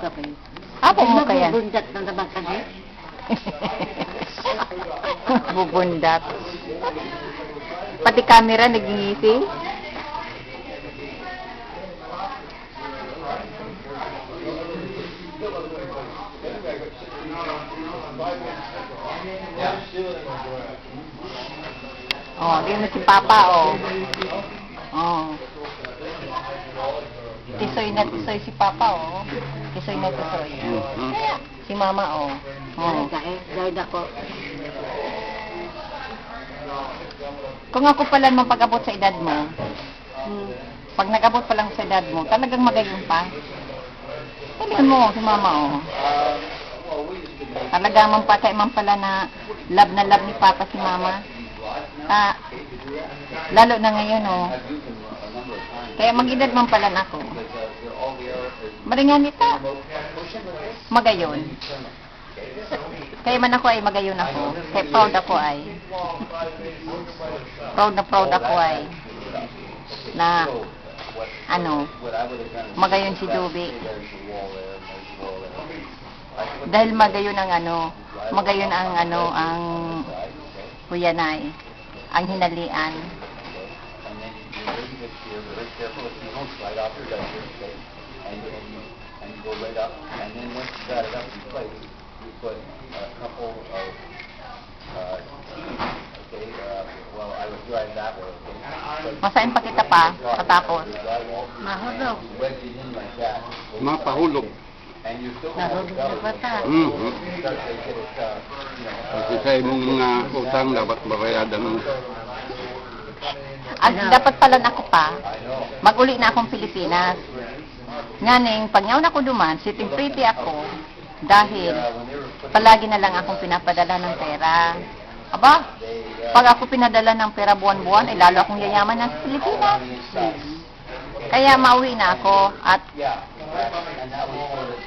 kape. Apo mo kaya? Bundat na naman kami. Bubundat. Pati camera nagingisi. Oh, di mo si Papa, oh. Oh. Tisoy si Papa, oh. Tisoy na tisoy. Si Mama, oh. Oh. Dahil ako. Kung ako pala mapag-abot sa edad mo, pag nag-abot pa lang sa edad mo, talagang magayon pa. Talagang mo, si Mama, oh. Talaga man pa, kaya man pala na love ni Papa si Mama. Lalo na ngayon, oh. Kaya mag-edad man pala na ako. Maringan ita. Magayon. Kaya man ako ay magayon ako. Kaya proud ako ay. Proud ako ay. Na, magayon si Dubi. Dahil magayon ang ang huyanay. Ang hinalian. Masain pa kita pa, katapos. Mahulog. Mapahulog. Nahulog na bata. Kasi sa imong mga utang dapat babayadan mo. At dapat pala ako pa, mag-uli na akong Pilipinas. Nganing, pag ngayon ako duman, sitting pretty ako, dahil palagi na lang akong pinapadala ng pera. Aba, pag ako pinadala ng pera buwan-buwan, lalo akong yayaman ng Pilipinas. Kaya mauwi na ako at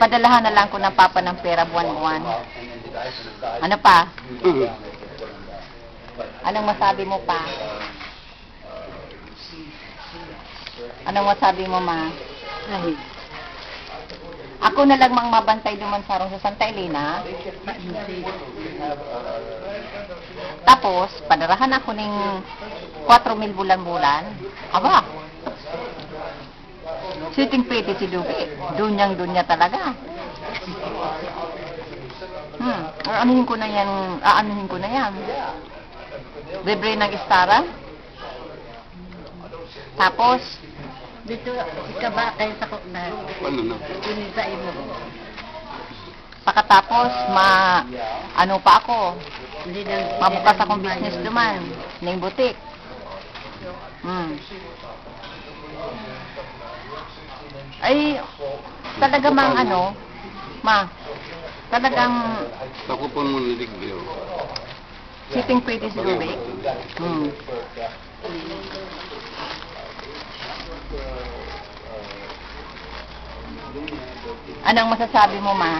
padalahan na lang ko ng Papa ng pera buwan-buwan. Ano pa? Anong masabi mo pa? Anong masabi mo, Ma? Ay, Ako na lang mang mabantay duman sarong sa Santa Elena. Tapos, padarahan ako ng 4,000 bulan-bulan. Aba! Sitting pretty si Dubi. Dunyang-dunya talaga. Aanuhin ko na yan. Libre ng istara. Tapos, dito, ikaba kayo sa kukna. Ano na? Pinitain mo. pagkatapos, pa ako. Hindi na, Mabukas akong business duman. Ning butik. Ay, talaga mang talagang Takupon mo na ligyo. sitting pretty si Ruby. Anong masasabi mo, Ma?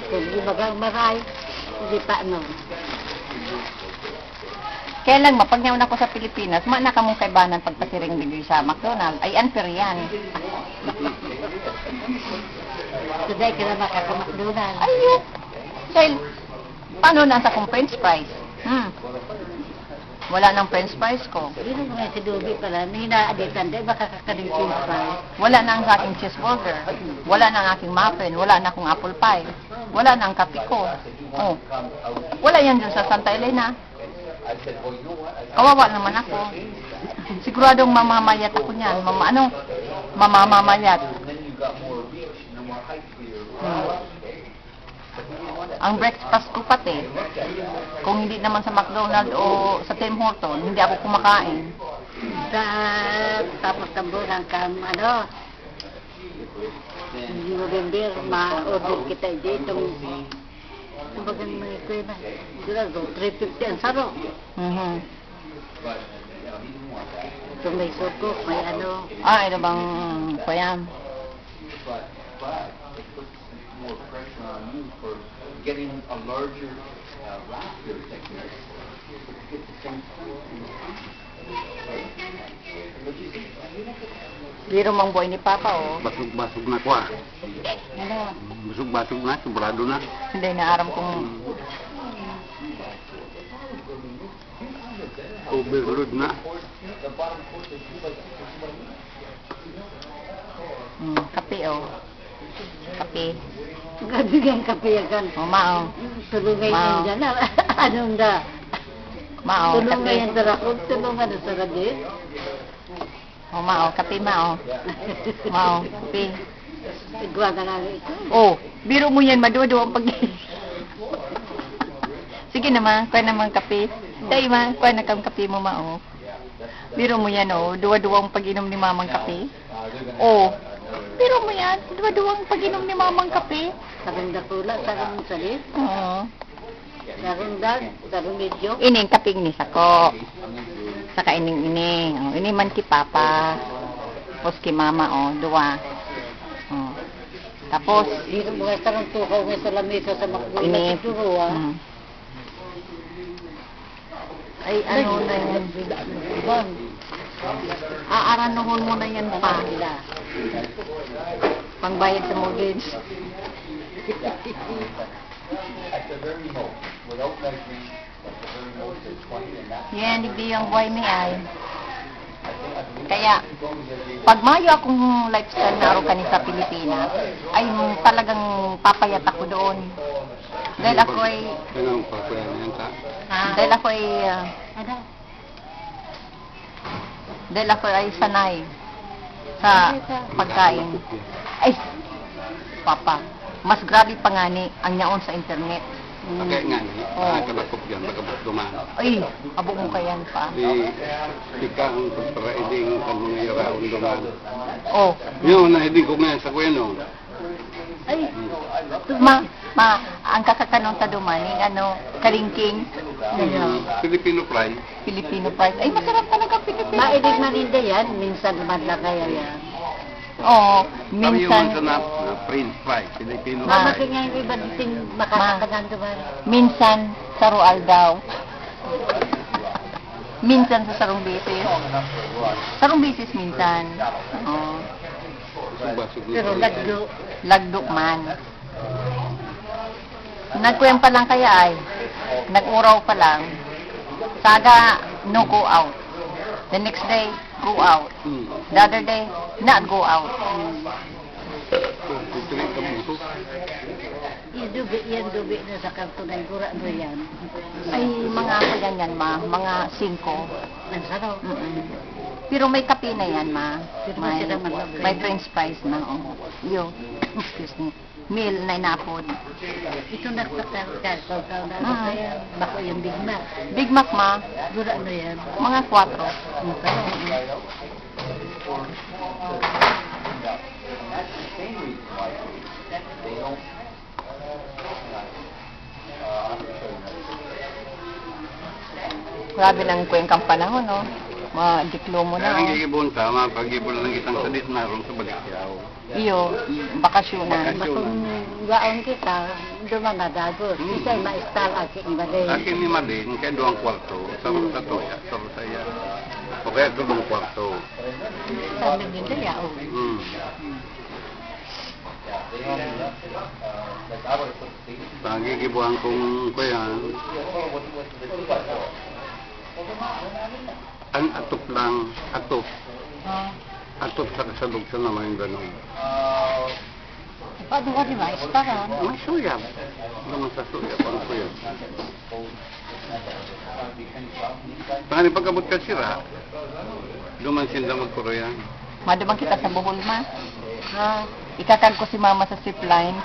kung di bagang maray, hindi pa Kaya lang, mapagyaw ako sa Pilipinas, na ka mong kaibanan pagpasiring digri sa McDonald's. Ay, unfair yan. Today ka na makakamakdunan. Ay, dahil, paano nasa kong french fries? Wala nang french fries ko. Hindi mo si Dubi pala, hinaaditan, di baka kakaling cheese pie. Wala na ang aking cheeseburger. Wala na ang aking muffin. Wala na akong apple pie. Wala na ang kape ko. Oh. Wala yan dun sa Santa Elena. Kawawa naman ako. Siguradong mamamayat ako niyan. Mamamayat. Ang breakfast ko pati, kung hindi naman sa McDonald's o sa Tim Hortons, hindi ako kumakain. Tapos tambunan kang November, ma-order kita dito. Kumbagang may kuya na, sigurado, 350 ang saro. Ito may suko, may ito bang kuyan? More pressure on you for getting a larger raft here technique. Biro mang boy ni Papa, oh. Basog-basog na ko ah. Ano? Basog-basog na, sobrado na. Hindi na aram kung Overload na. kape, oh. Kape. Gabigyan kape yan. Mama, oh. Tulungay Mao. yan dyan. Anong da? Mao, Tulungay yan kape. sa rakot. Tulungan na sa radit. Mao, kape, mao. Mao, kape. Igwa na nga ito. Oh, biro mo yan, maduwa-duwa ang pag... Sige naman, kuha naman kape. Dahil ma, kuha na kang kape mo, ma, oh. Biro mo yan, oh. Duwa-duwa ang pag-inom ni mamang kape. Oh, biro mo yan. Duwa-duwa ang pag-inom ni mamang kape. Sarang dakula, sarang salit. Oo. Sarang dag, sarang medyo. Ining kaping ni Sako. Saka ining-ining. Oh, ini man ki Papa. Tapos ki Mama, oh. Duwa. Oh. Tapos, Dito mo nga sarang tukaw nga sa lamesa sa makbulan ini... sa turuwa. Ay, ano na yan? Bang. Aaranuhon mo na yan pa. Pangila. Pangbayad sa mortgage. Yan, hindi yung buhay mi ay. Kaya, pag mayo akong lifestyle na araw kani sa Pilipinas, ay talagang papayat ako doon. Dahil ako ay, Kailangan pa ko yan sa... dahil ako ay, Ano? dahil ako ay sanay sa pagkain. Ay, Papa, mas grabe pa nga ni ang yaon sa internet. Kaya nga ni, nakakabakop yan, bakabot duman. Ay, abo mo kayan pa. Ika ang pagparaiding kan mga yaraon duman. Oh, Yun, nahidig ko ngayon sa kweno. Ay, ang kakakanon ta dumaning, ano, karingking, Filipino fry. Filipino fries. Ay, masarap talaga Filipino maidig fries. maninda yan. Minsan madla kaya yan. Oo, Kami yung mga minsan, na French fry, Filipino Ma. Mamaki fry. nga yung iba din makakakagan naman. minsan, sa Roal daw. Minsan sa Sarong Beses. Sarong Beses minsan. Oo. Basog na Pero fry. lagdo. Lagdok man. Nagkuyan pa lang kaya ay. Nag-uraw pa lang. Saga, no go out. The next day, go out. The other day, not go out. Tutuloy ka mo. Yan dubi na sa kartunan. Gura mo yan. Ay, mga kaya yan, ma. Mga 5. Ang sarap. Pero may kape na yan, ma. Pero May, masarap mag- may french fries na. Oh. Yo, excuse me. Meal na inapod. Ito nagpapagkasaw na ano Ah. kaya. Bako yung Big Mac. Big Mac, ma. Gura ano yan. Mga 4. Ang sarap. Grabe ng kwengkang panahon, no? Ma-diplomo Kaya na, ang oh. gigibon ta, mapag-ibon lang kitang sadit na ron sa Balikyaw. Iyo, bakasyonan. Bakong gaon kita, dumanga dagos. Isa'y maistal aking balay. Akin ni Madin, kaya doang kwarto, sa Toya, sa Rosaya. O kaya doang kwarto. Sabi nila ya, oh. Pagigibuhan kong kuya, ang atop lang, atop. Atop sa kasalog sa naman yung gano'n. Paano ka di ba? Ispara. May suyab. Naman sa suyab, ang suyab. Pangani pagkabot ka sira, duman sinda magkuroyan. Madumang kita sa buhol, ma. Ha? Ikatag ko si mama sa zipline.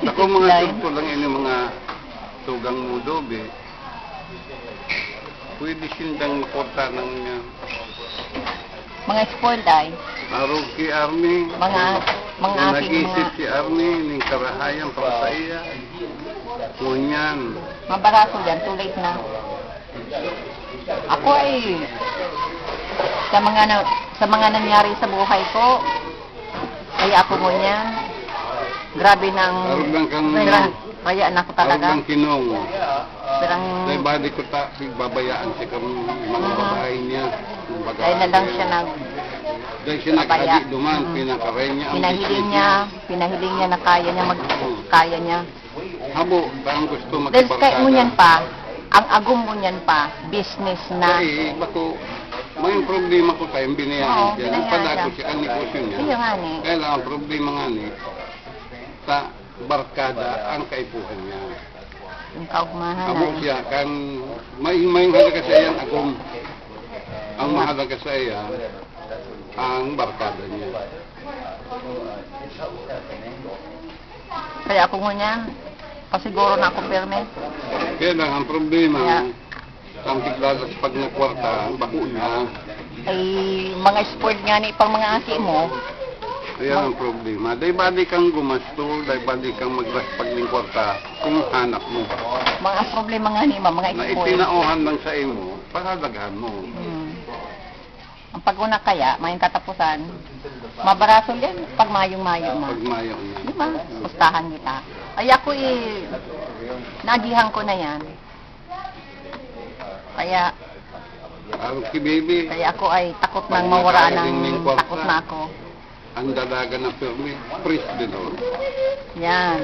Ako mga tugto lang ini mga tugang mudobe. Pwede sindang porta ng Mga spoiled ay. arog ki Army. Mga aking Nag-isip mga si Army ng karahayan para sa iya. Kunyan. mabarato yan. Too late na. Ako ay sa mga nangyari sa buhay ko, ay ako mo niya. Grabe ng Arog lang kang Kaya na ko talaga. Ang kinong. Parang, Dahil bali ko ta, babayaan siya kang mga babae niya. dahil na lang siya nag, Dahil siya babaya. nagkadi duman, pinakaray niya. ang pinahiling business niya na kaya niya kaya niya. Habo, parang gusto Dahil magkabarkada. kay mo niyan pa, ang agum mo niyan pa, business na. Kaya, bako, may problema ko tayo, Oo, binayaan siya. binayaan Nagpadako siya. siya ang negosyo niya. Iyo nga ni. Kaya lang, ang problema nga ni, sa barkada ang kaipuhan niya. Yung kaugmahan Amo ay. siya, kan may halaga sa iya ang agum. Ang mahalaga sa iya, ang barkada niya. Kaya ako ngunya, pasiguro na ako perme. Kaya lang, ang problema, Kaya. ang tiglalas pag nagkwarta, ang bako niya. Ay mga sport nga ni pang mga aki mo, Kaya ang problema. Dahil bali kang gumasto, dahil bali kang maglaspag ng kwarta, kung hanap mo. mga problema nga ni mga Na sport. itinauhan lang sa imo, pahalagahan mo. Ang pag-una kaya, mayong katapusan, mabaraso din pag mayong-mayo na. Pag mayaw niya. Di ba? Pustahan kita. Ay ako nagihan ko na yan. Kaya, Ang si baby, kaya ako ay takot nang mawala ng takot na ako. ang dalaga na permi, president o. Yan.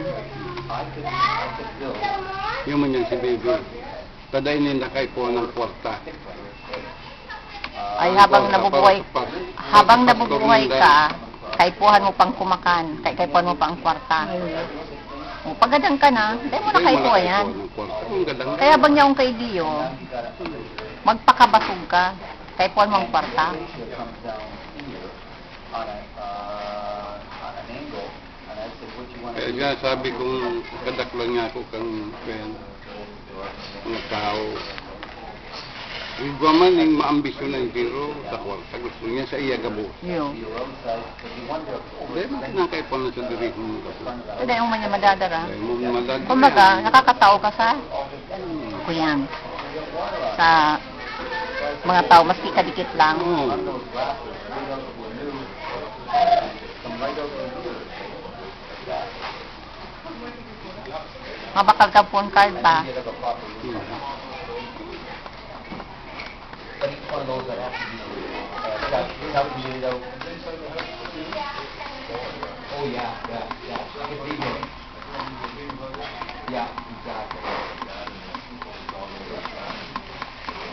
Yung man yan si baby. Taday nila kay po ng kwarta. Ay habang nabubuhay ka, kaipuhan mo pang kumakan, kaipuhan mo pang kwarta. O, pagadang ka na, dahil mo na kaipuhan yan. Kaya bang niya kay Dio, magpakabasog ka, kaipuhan mo ang kwarta. Kaya nga sabi kong kadaklang niya ako kang friend, mga tao. Iba man yung maambisyon ng biro sa kwarta, gusto niya sa iya gabo. Yun. Dahil nakakay pa na sa dirihon mo kasi. Dahil yung manya madadara. Dahil mo madadala. Kumbaga, nakakatao ka sa kuyan. Sa mga tao, maski kadikit lang. Oo. Mabakal ka phone card pa. Oh yeah.